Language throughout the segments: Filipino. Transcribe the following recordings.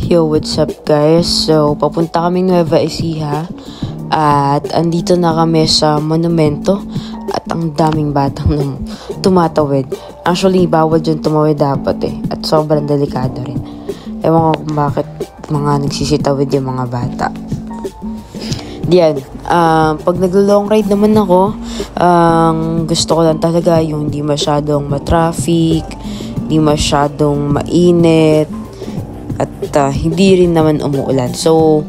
Yo, what's up guys? So, papunta kaming Nueva Ecija at andito na kami sa monumento at ang daming batang tumatawid. Actually, bawal dyan tumawid dapat at sobrang delikado rin. Ewan ko kung bakit mga nagsisitawid yung mga bata. Diyan, pag naglo-long ride naman ako, gusto ko lang talaga yung hindi masyadong matraffic, hindi masyadong mainit, at hindi rin naman umuulan. So,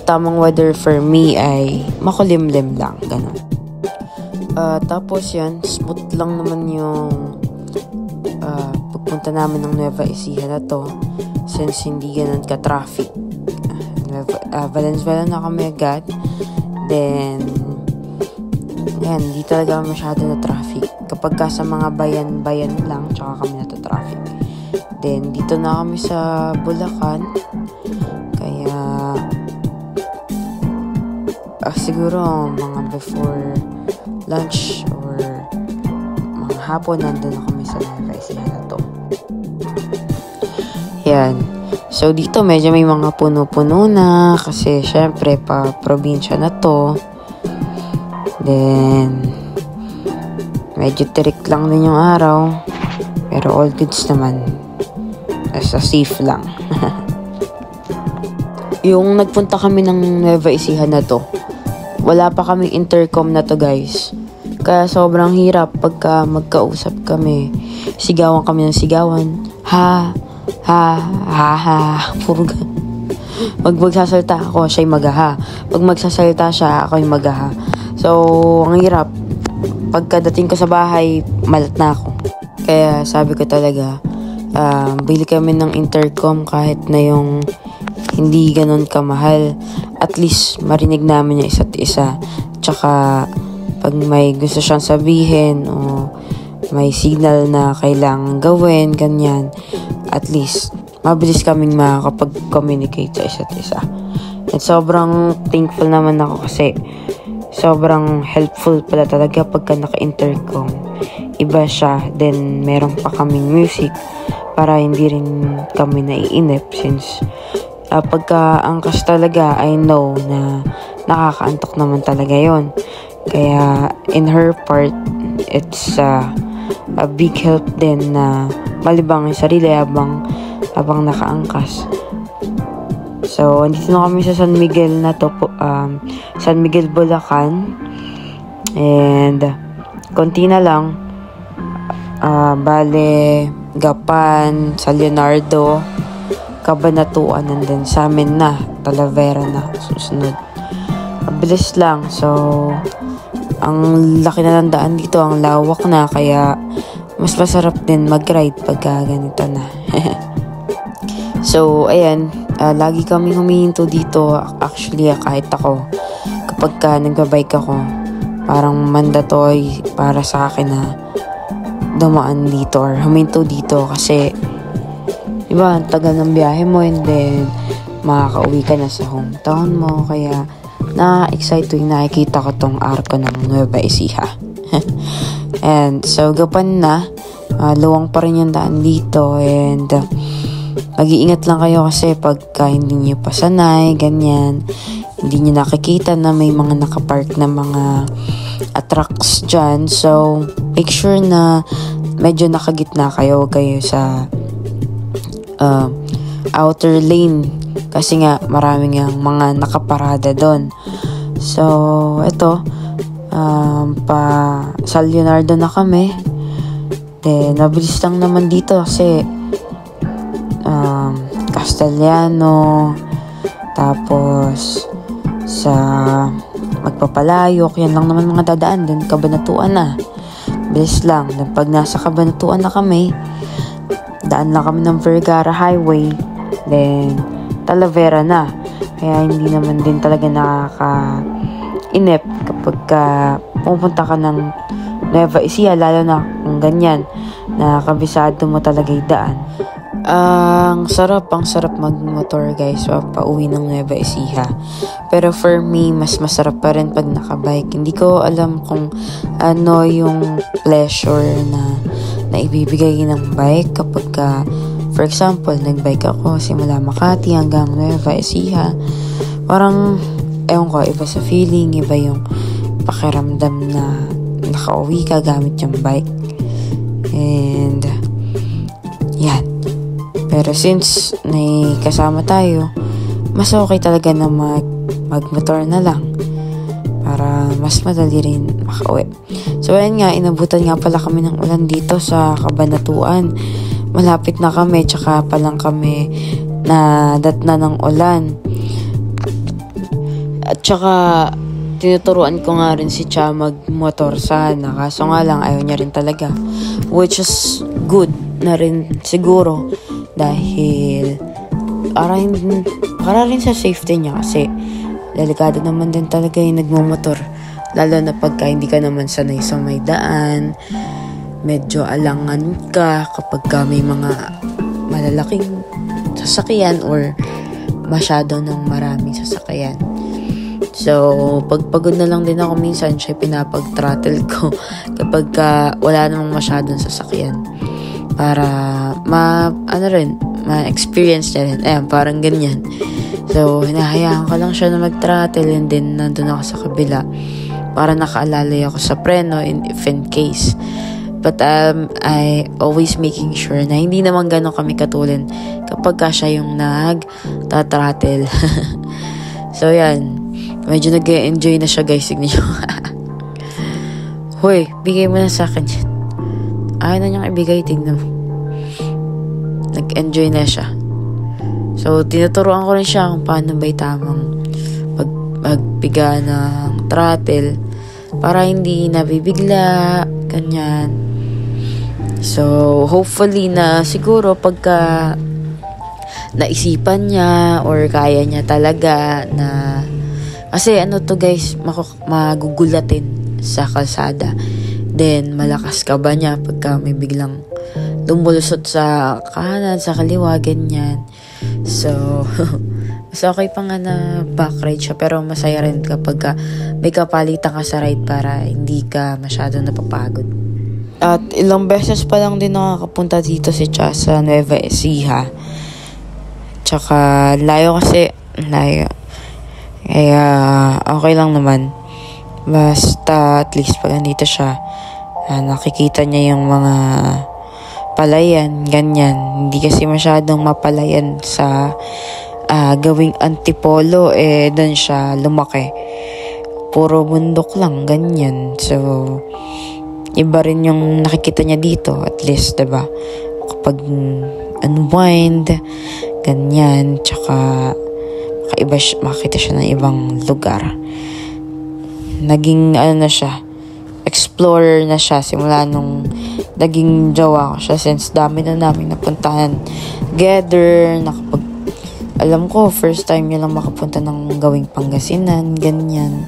tamang weather for me ay makulimlim lang, ganun. Tapos yan, smooth lang naman yung pagpunta namin ng Nueva Ecija na to, since hindi ganun ka-traffic. Valenzuela na kami agad. Then, yan, hindi talaga masyado na traffic. Kapag ka sa mga bayan-bayan lang, tsaka kami na-traffic. Then, dito na kami sa Bulacan. Kaya, siguro mga before lunch or mga hapon, nandun na kami sa Nueva Ecija na to. Yan. So, dito medyo may mga puno-puno na kasi syempre probinsya na to. Then, medyo tirik lang din yung araw. Pero all goods naman. Basta safe lang. Yung nagpunta kami ng Nueva Ecija na to, wala pa kaming intercom na to guys. Kaya sobrang hirap pagka magkausap kami. Sigawan kami ng sigawan. Ha, puro pag magsasalita ako, siya'y magaha. Pag magsasalita siya, ako'y magaha. So, ang hirap. Pagkadating ko sa bahay, malat na ako. Kaya sabi ko talaga, bili kami ng intercom kahit na yung hindi ganun kamahal. At least, marinig namin yung isa't isa. Tsaka, pag may gusto siyang sabihin o may signal na kailangan gawin, ganyan, at least, mabilis kaming makakapag-communicate sa isa't isa. At sobrang thankful naman ako kasi sobrang helpful pala talaga pagka naka-intercom. Iba siya, then meron pa kaming music para hindi rin kami naiinip since pagka angkas talaga, I know na nakakaantok naman talaga yon. Kaya in her part, it's a big help din na malibang yung sarili habang nakaangkas. So, andito na kami sa San Miguel na to, San Miguel, Bulacan. And, konti na lang. Bale, Gapan, San Leonardo, Cabanatuan, and then sa amin na, Talavera na, susunod. Mabilis lang. So, ang laki na ng daan dito, ang lawak na, kaya mas masarap din mag-ride pagka ganito na. So, ayan, lagi kami humihinto dito. Actually, kahit ako, kapag nagbabike ako, parang mandatory para sa akin na dumaan dito or huminto dito kasi diba, ang tagal ng biyahe mo and then makakauwi ka na sa hometown mo. Kaya na-excite yung nakikita ko tong arko ng Nueva Ecija. And so, Gapan na. Luwang pa rin yung daan dito. And mag-iingat lang kayo kasi pagka hindi nyo pasanay, ganyan, hindi nyo nakikita na may mga nakapark na mga trucks dyan. So, make sure na medyo nakagitna kayo sa outer lane. Kasi nga, maraming yung mga nakaparada doon. So, ito, pa San Leonardo na kami. Then, nabilis lang naman dito kasi Castellano, tapos sa Magpapalayok, yan lang naman mga dadaan. Then, Cabanatuan na. Bilis lang. Then, pag nasa Cabanatuan na kami, daan lang kami ng Vergara Highway. Then, Talavera na. Kaya hindi naman din talaga nakaka-inip kapag pupunta ka ng Nueva Ecija, lalo na kung ganyan, na kabisado mo talaga yung daan. Ang sarap magmotor guys, pauwi ng Nueva Ecija. Pero for me, mas masarap pa rin pag nakabike. Hindi ko alam kung ano yung pleasure na ibibigay ng bike kapag For example, nag-bike ako simula Makati hanggang Nueva Ecija. Parang, ewan ko, iba sa feeling, iba yung pakiramdam na nakauwi ka gamit yung bike. And, yan. Pero since may kasama tayo, mas okay talaga na magmotor na lang para mas madali rin makauwi. So, ayan nga, inabutan nga pala kami ng ulan dito sa Cabanatuan. Malapit na kami, tsaka pa lang kami na datna ng ulan. At tsaka, tinuturuan ko nga rin si Cha magmotor sana. Kaso nga lang, ayaw niya rin talaga. Which is good na rin siguro. Dahil, para rin sa safety niya. Kasi, delikado naman din talaga yung nagmumotor. Lalo na pagka hindi ka naman sanay sa may daan. Medyo alangan ka kapag ka may mga malalaking sasakyan or masyado ng maraming sasakyan. So, pagpagod na lang din ako minsan, siya pinapag-throttle ko kapag ka wala namang masyadong sasakyan. Para ma-experience niya rin. Ayan, parang ganyan. So, hinahayaan ko lang siya na mag-throttle and then nandun ako sa kabila para nakaalalay ako sa preno if in case. But I always making sure na hindi naman gano'n kami katulin kapag ka siya yung nag-throttle. So, yan. Medyo nag-enjoy na siya, guys. Tignan nyo. Hoy, bigay mo na sa akin yan. Ayaw na niyang ibigay, tignan mo. Nag-enjoy na siya. So, tinuturuan ko rin siya kung paano ba'y tamang magpiga ng throttle para hindi nabibigla, ganyan. So, hopefully na siguro pagka naisipan niya or kaya niya talaga na kasi to guys, magugulatin sa kalsada. Then, malakas ka ba niya pagka may biglang lumulusot sa kanan, sa kaliwa, ganyan. So, mas okay pa nga na backride siya, pero masaya rin kapag may kapalitan ka sa ride para hindi ka masyadong napapagod. At ilang beses pa lang din nakakapunta dito si Cha sa Nueva Ecija. Tsaka, layo kasi, layo. Kaya, okay lang naman. Basta, at least pag nandito siya, nakikita niya yung mga palayan, ganyan. Hindi kasi masyadong mapalayan sa gawing antipolo, doon siya lumaki. Puro bundok lang, ganyan. So, iba rin yung nakikita niya dito, at least, diba? Kapag unwind, ganyan, tsaka makita siya ng ibang lugar. Naging, na siya, explorer na siya simula nung naging jowa ko siya, since dami na namin napuntahan together. Alam ko, first time niya lang makapunta ng gawing Pangasinan, ganyan.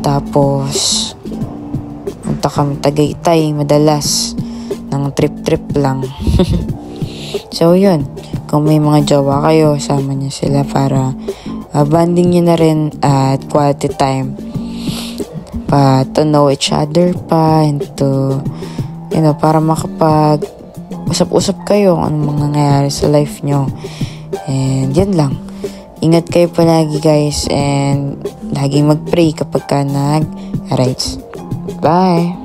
Tapos, punta kami Tagaytay madalas ng trip lang. So, yun. Kung may mga jowa kayo, sama niyo sila para bonding niyo na rin at quality time. To know each other pa and to, para makapag usap-usap kayo kung anong mga nangyayari sa life nyo. And yan lang. Ingat kayo palagi, guys, and laging mag-pray kapag ka nag-rides. Bye!